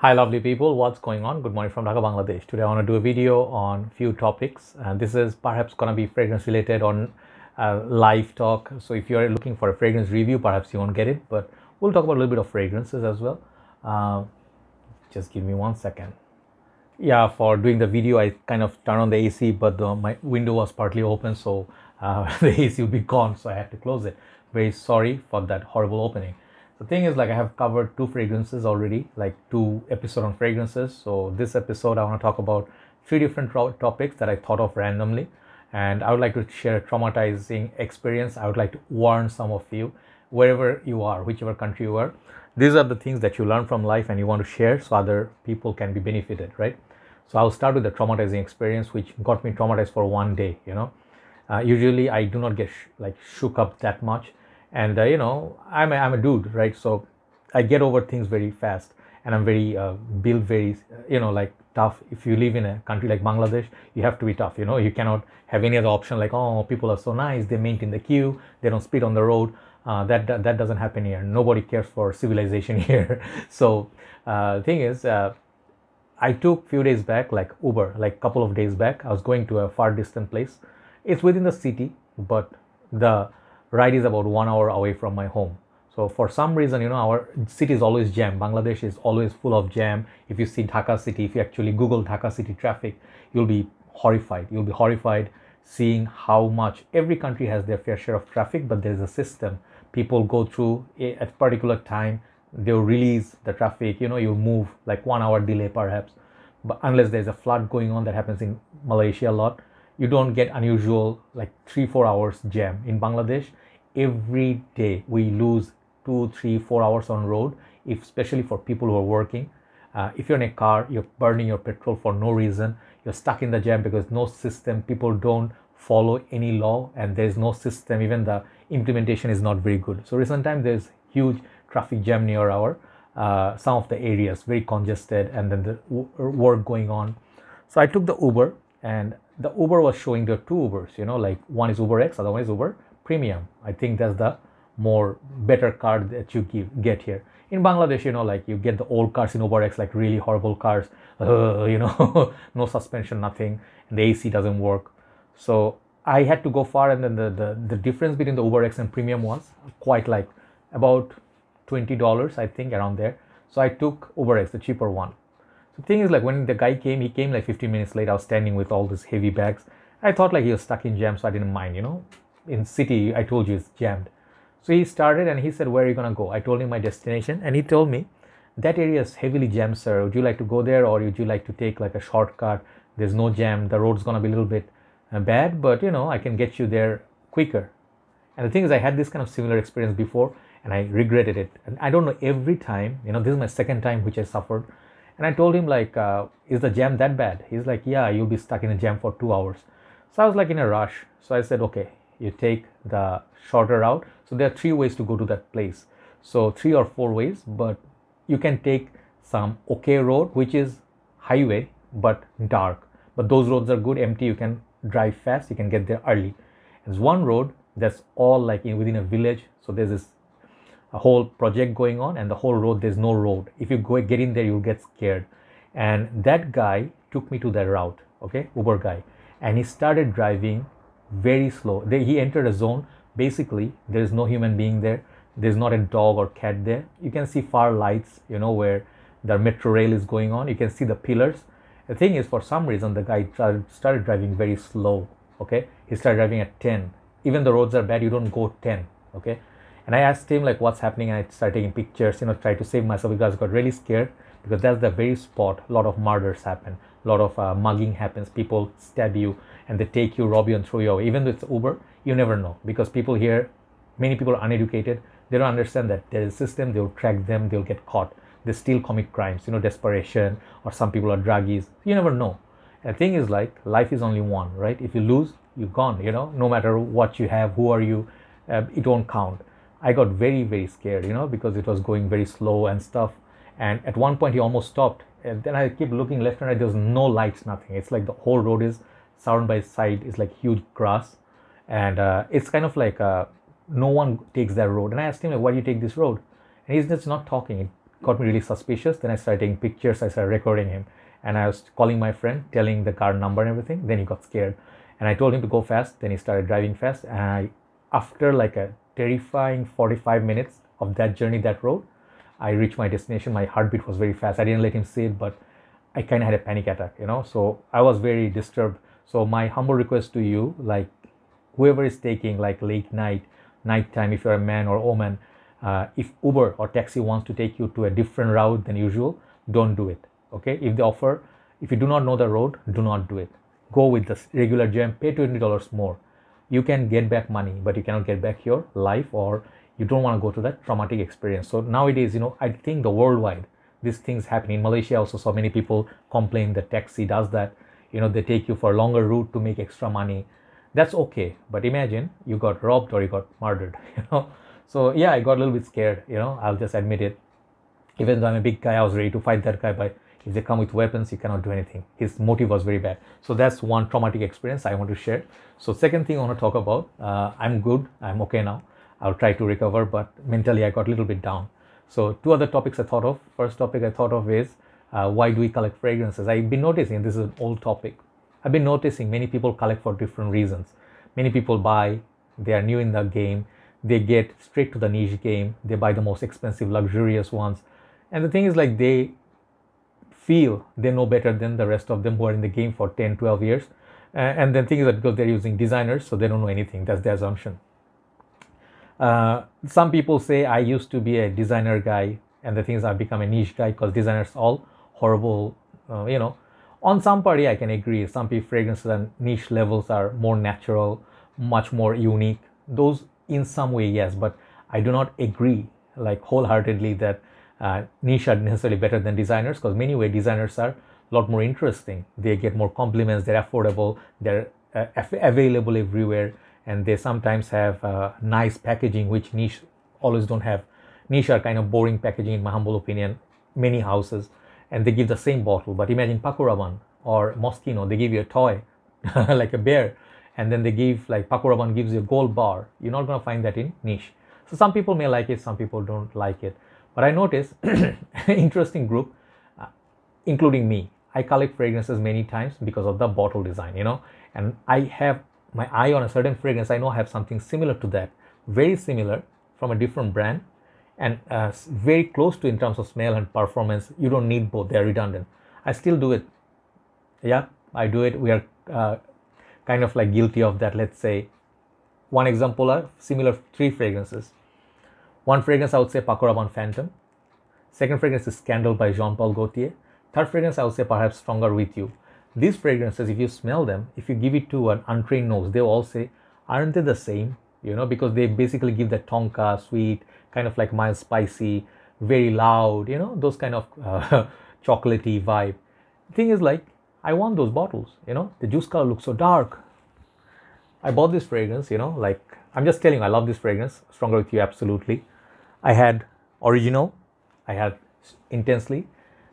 Hi lovely people, what's going on? Good morning from Dhaka, Bangladesh. Today I want to do a video on few topics, and this is perhaps going to be fragrance related on live talk. So if you're looking for a fragrance review, perhaps you won't get it, but we'll talk about a little bit of fragrances as well. Uh, just give me 1 second. Yeah, for doing the video I kind of turned on the AC, but my window was partly open, so the AC will be gone, so I had to close it. Very sorry for that horrible opening. The thing is, like, I have covered two fragrances already, like two episodes on fragrances. So this episode I want to talk about three different topics that I thought of randomly, and I would like to share a traumatizing experience. I would like to warn some of you, wherever you are, whichever country you are. These are the things that you learn from life and you want to share so other people can be benefited, right? So I'll start with the traumatizing experience, which got me traumatized for one day. Usually I do not get shook up that much, and I'm a dude, right? So I get over things very fast, and I'm very built very like tough. If you live in a country like Bangladesh, you have to be tough. You cannot have any other option like, oh, people are so nice, they maintain the queue, they don't speed on the road. That doesn't happen here. Nobody cares for civilization here. So the thing is, I took few days back, like Uber, like couple of days back. I was going to a far distant place. It's within the city, but the ride is about 1 hour away from my home. So for some reason, our city is always jammed. Bangladesh is always full of jam. If you see Dhaka city, if you actually Google Dhaka city traffic, you'll be horrified. You'll be horrified seeing how much every country has their fair share of traffic, but there's a system. People go through at a particular time, they'll release the traffic. You'll move like 1 hour delay perhaps, but unless there's a flood going on, that happens in Malaysia a lot, you don't get unusual like 3-4 hours jam. In Bangladesh, every day we lose 2-3-4 hours on road, if especially for people who are working. If you're in a car, you're burning your petrol for no reason, you're stuck in the jam because no system, people don't follow any law, and there's no system. Even the implementation is not very good. So recent time there's huge traffic jam near our some of the areas, very congested, and then the work going on. So I took the Uber, and the Uber was showing the two Ubers, like one is Uber X, other one is Uber Premium. I think that's the more better car that you get here. In Bangladesh, like you get the old cars in Uber X, like really horrible cars, no suspension, nothing, and the AC doesn't work. So I had to go far, and then the difference between the Uber X and Premium was quite like about $20, I think, around there. So I took Uber X, the cheaper one. So the thing is, like, when the guy came, he came like 15 minutes late. I was standing with all these heavy bags. I thought like he was stuck in jam, so I didn't mind. In city, I told you it's jammed. So he started and he said, where are you gonna go? I told him my destination, and he told me that area is heavily jammed, sir. Would you like to go there, or would you like to take like a shortcut? There's no jam. The road's gonna be a little bit bad, but I can get you there quicker. And the thing is, I had this kind of similar experience before, and I regretted it. And I don't know, every time, this is my second time which I suffered. And I told him like, is the jam that bad? He's like, yeah, you'll be stuck in a jam for 2 hours. So I was like in a rush. So I said, okay, you take the shorter route. So there are 3 ways to go to that place. So 3 or 4 ways, but you can take some okay road, which is highway, but dark. But those roads are good, empty. You can drive fast. You can get there early. There's one road that's all like within a village. So there's this a whole project going on, and the whole road, there's no road. If you get in there, you'll get scared. And that guy took me to that route, okay, Uber guy, and he started driving very slow. He entered a zone. Basically, there is no human being there. There's not a dog or cat there. You can see far lights, where the metro rail is going on. You can see the pillars. The thing is, for some reason, the guy started driving very slow, okay. He started driving at 10. Even the roads are bad, you don't go 10, okay. And I asked him like, what's happening, and I started taking pictures, try to save myself, because I got really scared, because that's the very spot a lot of murders happen, a lot of mugging happens. People stab you and they take you, rob you, and throw you away. Even though it's Uber, you never know, because people here, many people are uneducated. They don't understand that there is a system. They'll track them, they'll get caught, they still commit crimes, desperation, or some people are druggies. You never know. And the thing is, like, life is only one, right? If you lose, you're gone. No matter what you have, who are you, it won't count. I got very, very scared, because it was going very slow and stuff. And at one point he almost stopped, and then I keep looking left and right. There was no lights, nothing. It's like the whole road is surrounded by side, it's like huge grass, and it's kind of like no one takes that road. And I asked him, like, why do you take this road? And he's just not talking. got me really suspicious. Then I started taking pictures, I started recording him, and I was calling my friend, telling the car number and everything. Then he got scared, and I told him to go fast. Then he started driving fast, and after like a terrifying 45 minutes of that journey, that road, I reached my destination. My heartbeat was very fast. I didn't let him see it, but I kind of had a panic attack, so I was very disturbed. So my humble request to you, like whoever is taking like late nighttime, if you're a man or woman, if Uber or taxi wants to take you to a different route than usual, don't do it. Okay, if you do not know the road, do not do it. Go with the regular jam, pay $20 more. You can get back money, but you cannot get back your life, or you don't want to go to that traumatic experience. So nowadays, I think the worldwide, these things happen. In Malaysia, I also saw many people complain that taxi does that. They take you for a longer route to make extra money. That's okay, but imagine you got robbed or you got murdered. So yeah, I got a little bit scared. I'll just admit it. Even though I'm a big guy, I was ready to fight that guy, but if they come with weapons, you cannot do anything. His motive was very bad. So that's one traumatic experience I want to share. So second thing I want to talk about, I'm good, I'm okay now. I'll try to recover, but mentally I got a little bit down. So two other topics I thought of. First topic I thought of is, why do we collect fragrances? I've been noticing, this is an old topic, I've been noticing many people collect for different reasons. Many people buy, they are new in the game, they get straight to the niche game, they buy the most expensive, luxurious ones. And the thing is, like, they feel they know better than the rest of them who are in the game for 10, 12 years. And then thing is that because they're using designers, so they don't know anything. That's the assumption. Some people say I used to be a designer guy, and the thing is I've become a niche guy because designers all horrible. On some party I can agree. Some people fragrances and niche levels are more natural, much more unique. Those in some way, yes, but I do not agree like wholeheartedly that niche are necessarily better than designers, because many way designers are a lot more interesting. They get more compliments, they're affordable, they're available everywhere, and they sometimes have nice packaging, which niche always don't have. Niche are kind of boring packaging in my humble opinion, many houses, and they give the same bottle. But imagine Paco Rabanne or Moschino, they give you a toy like a bear, and then they give, like Paco Rabanne gives you a gold bar. You're not going to find that in niche. So some people may like it, some people don't like it. But I noticed interesting group, including me. I collect fragrances many times because of the bottle design, and I have my eye on a certain fragrance. I know I have something similar to that, very similar from a different brand, and very close to in terms of smell and performance. You don't need both, they're redundant. I still do it. Yeah, I do it. We are kind of like guilty of that. Let's say one example are similar 3 fragrances. One fragrance I would say Paco Rabanne Phantom. Second fragrance is Scandal by Jean-Paul Gaultier. Third fragrance I would say perhaps Stronger With You. These fragrances, if you smell them, if you give it to an untrained nose, they all say, aren't they the same? Because they basically give that tonka, sweet, kind of like mild spicy, very loud, those kind of chocolatey vibe. The thing is, like, I want those bottles, the juice color looks so dark. I bought this fragrance, like, I'm just telling you, I love this fragrance, Stronger With You, absolutely. I had original, I had intensely,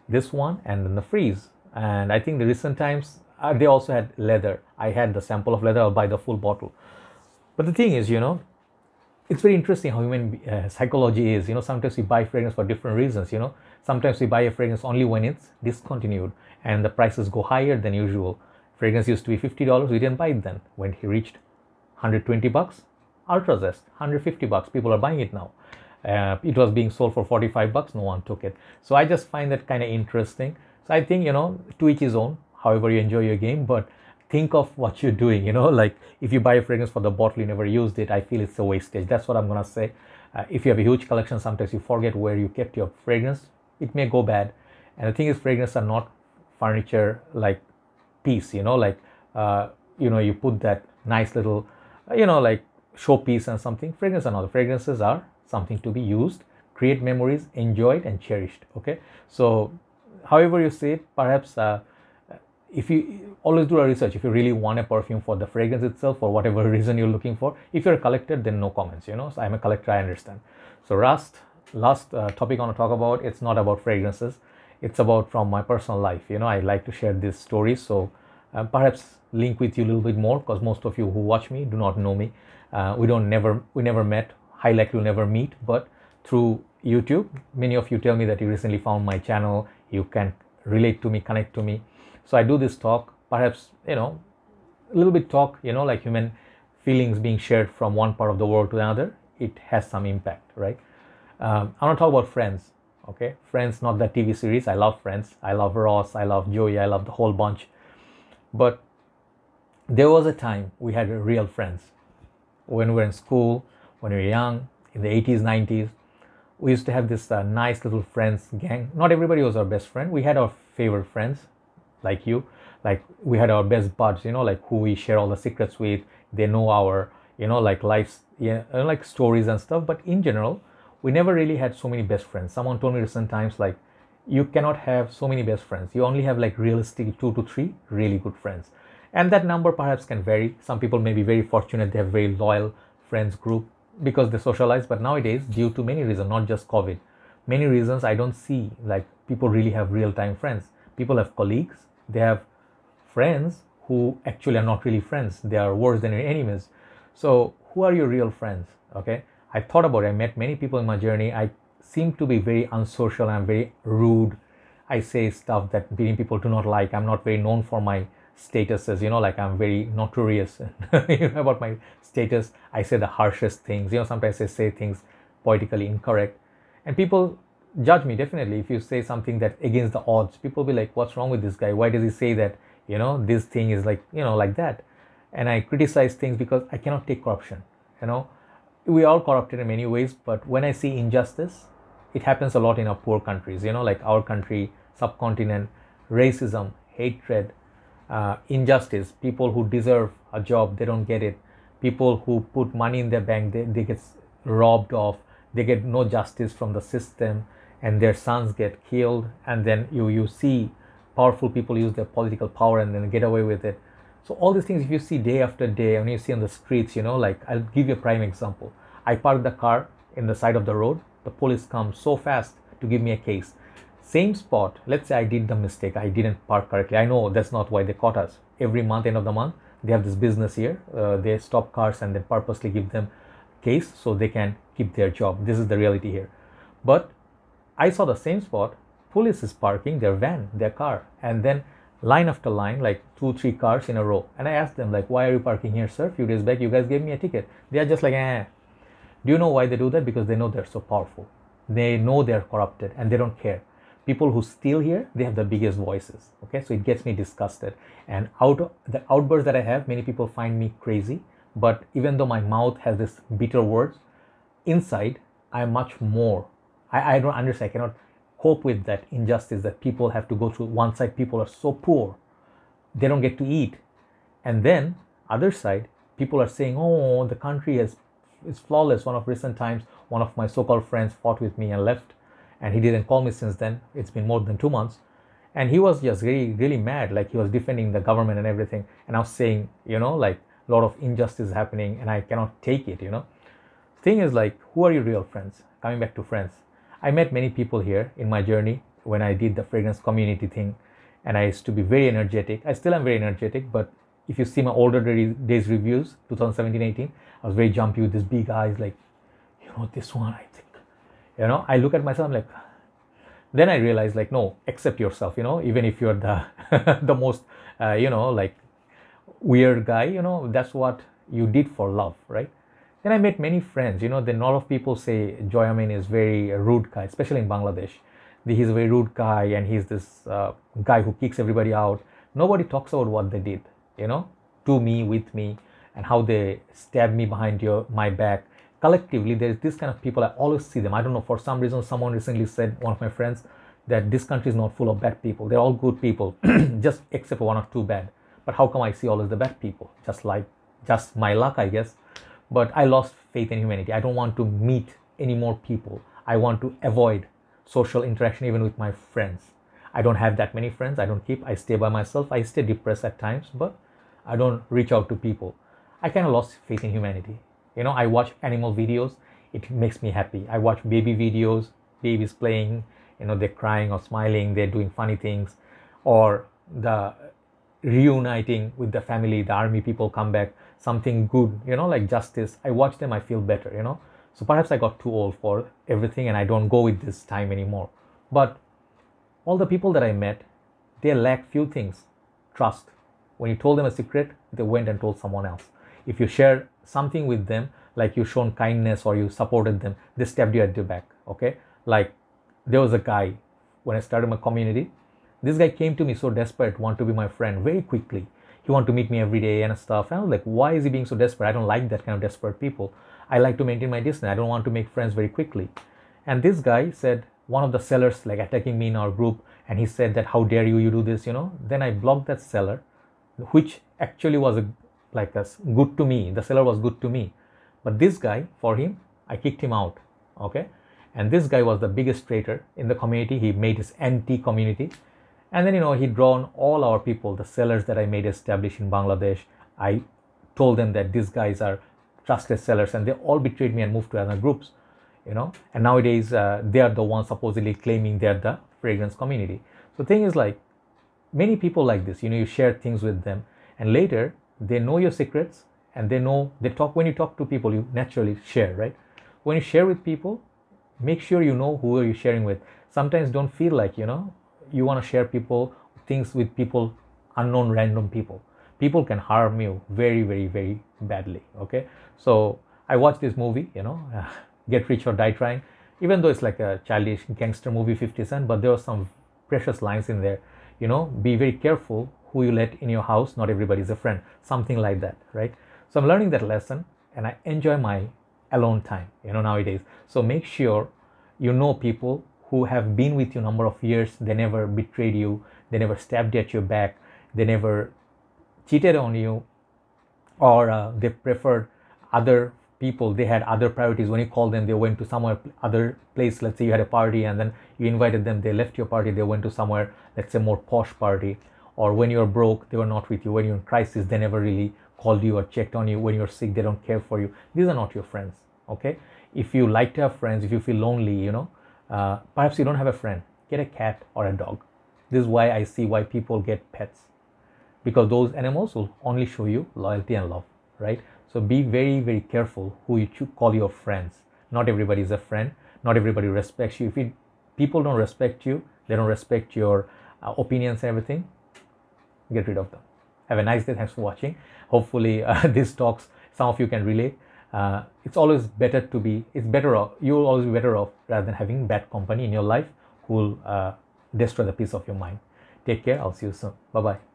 this one, and then the freeze. And I think the recent times, they also had leather. I had the sample of leather, I'll buy the full bottle. But the thing is, it's very interesting how human psychology is. Sometimes we buy fragrance for different reasons. Sometimes we buy a fragrance only when it's discontinued and the prices go higher than usual. Fragrance used to be $50, we didn't buy it then. When he reached $120, Ultra Zest, $150, people are buying it now. It was being sold for $45, no one took it. So I just find that kind of interesting. So I think, to each his own, however you enjoy your game, but think of what you're doing, like if you buy a fragrance for the bottle, you never used it, I feel it's a wastage. That's what I'm going to say. If you have a huge collection, sometimes you forget where you kept your fragrance, it may go bad. And the thing is, fragrances are not furniture like piece, like, you put that nice little, like showpiece and something. Fragrances are not. Fragrances are something to be used, create memories, enjoyed and cherished. Okay, so however you say it, perhaps if you always do a research, if you really want a perfume for the fragrance itself, for whatever reason you're looking for. If you're a collector, then no comments, so I'm a collector, I understand. So last topic I want to talk about, it's not about fragrances, it's about from my personal life. I like to share these stories, so perhaps link with you a little bit more, because most of you who watch me do not know me. We never met, high likely we'll never meet, but through YouTube. Many of you tell me that you recently found my channel, you can relate to me, connect to me. So I do this talk, perhaps, you know, a little bit talk, you know, like human feelings being shared from one part of the world to another. It has some impact, right? I want to talk about Friends. Okay, Friends, not the TV series. I love Friends. I love Ross. I love Joey. I love the whole bunch. But there was a time we had real friends. When we were in school, when we were young, in the 80s, 90s, we used to have this nice little friends gang. Not everybody was our best friend. We had our favorite friends, like you. Like we had our best buds, you know, like who we share all the secrets with. They know our, you know, like lives, yeah, like stories and stuff. But in general, we never really had so many best friends. Someone told me recent times, like, you cannot have so many best friends. You only have like realistic 2 to 3 really good friends. And that number perhaps can vary. Some people may be very fortunate, they have very loyal friends group because they socialize. But nowadays, due to many reasons, not just COVID, many reasons, I don't see like people really have real-time friends. People have colleagues, they have friends who actually are not really friends. They are worse than your enemies. So who are your real friends? Okay, I thought about it. I met many people in my journey. I seem to be very unsocial. I'm very rude. I say stuff that many people do not like. I'm not very known for my statuses, you know, like I'm very notorious you know, about my status. I say the harshest things, you know, sometimes I say things politically incorrect, and people judge me. Definitely, if you say something that against the odds, people be like, what's wrong with this guy? Why does he say that, you know, this thing is like, you know, like that? And I criticize things because I cannot take corruption. You know, we are corrupted in many ways, but when I see injustice, it happens a lot in our poor countries, you know, like our country, subcontinent, racism, hatred, injustice, people who deserve a job, they don't get it, people who put money in their bank, they get robbed of, they get no justice from the system, and their sons get killed. And then you see powerful people use their political power and then get away with it. So all these things, if you see day after day, and you see on the streets, you know, like I'll give you a prime example. I parked the car in the side of the road, the police come so fast to give me a case. Same spot, let's say I did the mistake, I didn't park correctly. I know that's not why they caught us. Every month, end of the month, they have this business here. They stop cars and then purposely give them case so they can keep their job. This is the reality here. But I saw the same spot, police is parking their van, their car, and then line after line, like 2-3 cars in a row. And I asked them, like, why are you parking here, sir? A few days back, you guys gave me a ticket. They are just like, eh. Do you know why they do that? Because they know they're so powerful. They know they're corrupted and they don't care. People who steal here, they have the biggest voices. Okay, so it gets me disgusted. And the outbursts that I have, many people find me crazy. But even though my mouth has this bitter words, inside I'm much more. I don't understand. I cannot cope with that injustice that people have to go through. One side, people are so poor, they don't get to eat, and then other side, people are saying, "Oh, the country is flawless." One of recent times, one of my so-called friends fought with me and left. And he didn't call me since then. It's been more than 2 months. And he was just really, really mad. Like he was defending the government and everything. And I was saying, you know, like a lot of injustice happening and I cannot take it, you know. Thing is, like, who are your real friends? Coming back to friends. I met many people here in my journey when I did the fragrance community thing. And I used to be very energetic. I still am very energetic. But if you see my older days reviews, 2017-18, I was very jumpy with these big eyes. Like, you know, this one, I think. You know, I look at myself, I'm like, then I realize, like, no, accept yourself, you know, even if you're the the most, you know, like weird guy, you know, that's what you did for love, right? Then I met many friends, you know, then a lot of people say Joy Amin is very rude guy, especially in Bangladesh. He's a very rude guy and he's this guy who kicks everybody out. Nobody talks about what they did, you know, to me, with me, and how they stabbed me behind my back. Collectively, there is this kind of people. I always see them. I don't know, for some reason, someone recently said, one of my friends, that this country is not full of bad people. They're all good people, just except for 1 or 2 bad. But how come I see always the bad people? Just my luck, I guess. But I lost faith in humanity. I don't want to meet any more people. I want to avoid social interaction even with my friends. I don't have that many friends. I stay by myself. I stay depressed at times, but I don't reach out to people. I kind of lost faith in humanity. You know, I watch animal videos, it makes me happy. I watch baby videos, babies playing, you know, they're crying or smiling, they're doing funny things, or the reuniting with the family, the army people come back, something good, you know, like justice. I watch them, I feel better, you know. So perhaps I got too old for everything and I don't go with this time anymore. But all the people that I met, they lack few things. Trust. When you told them a secret, they went and told someone else. If you share something with them, like you shown kindness or you supported them, they stabbed you at the back. Okay, like there was a guy when I started my community. This guy came to me so desperate, want to be my friend very quickly. He want to meet me every day and stuff. And I was like, why is he being so desperate? I don't like that kind of desperate people. I like to maintain my distance. I don't want to make friends very quickly. And this guy said, one of the sellers like attacking me in our group, and he said that, how dare you do this, Then I blocked that seller, which actually was good to me. The seller was good to me. But this guy, for him, I kicked him out. Okay. And this guy was the biggest traitor in the community. He made his anti-community. And then, he drawn all our people, the sellers that I made established in Bangladesh. I told them that these guys are trusted sellers, and they all betrayed me and moved to other groups, And nowadays, they are the ones supposedly claiming they're the fragrance community. So the thing is, like, many people like this, you share things with them, and later they know your secrets, and when you talk to people, you naturally share, right? When you share with people, make sure you know who are you sharing with. Sometimes don't feel like, you want to share things with people, unknown random people. People can harm you very, very, very badly. Okay. So I watched this movie, Get Rich or Die Trying, even though it's like a childish gangster movie, 50 Cent, but there were some precious lines in there. Be very careful who you let in your house. Not everybody is a friend. Something like that, right? So I'm learning that lesson, and I enjoy my alone time, nowadays. So make sure you know people who have been with you a number of years. They never betrayed you. They never stabbed at your back. They never cheated on you, or they preferred other people. They had other priorities. When you called them, they went to somewhere other place. Let's say you had a party and then you invited them. They left your party. They went to somewhere, let's say, more posh party. Or when you're broke, they were not with you. When you're in crisis, they never really called you or checked on you. When you're sick, they don't care for you. These are not your friends. Okay. If you like to have friends, if you feel lonely, perhaps you don't have a friend, get a cat or a dog. This is why I see why people get pets, because those animals will only show you loyalty and love, right? So be very, very careful who you call your friends. Not everybody is a friend. Not everybody respects you. If people don't respect you, they don't respect your opinions and everything, get rid of them. Have a nice day. Thanks for watching. Hopefully these talks, some of you can relate. It's always better to be, you'll always be better off rather than having bad company in your life who will destroy the peace of your mind. Take care. I'll see you soon. Bye-bye.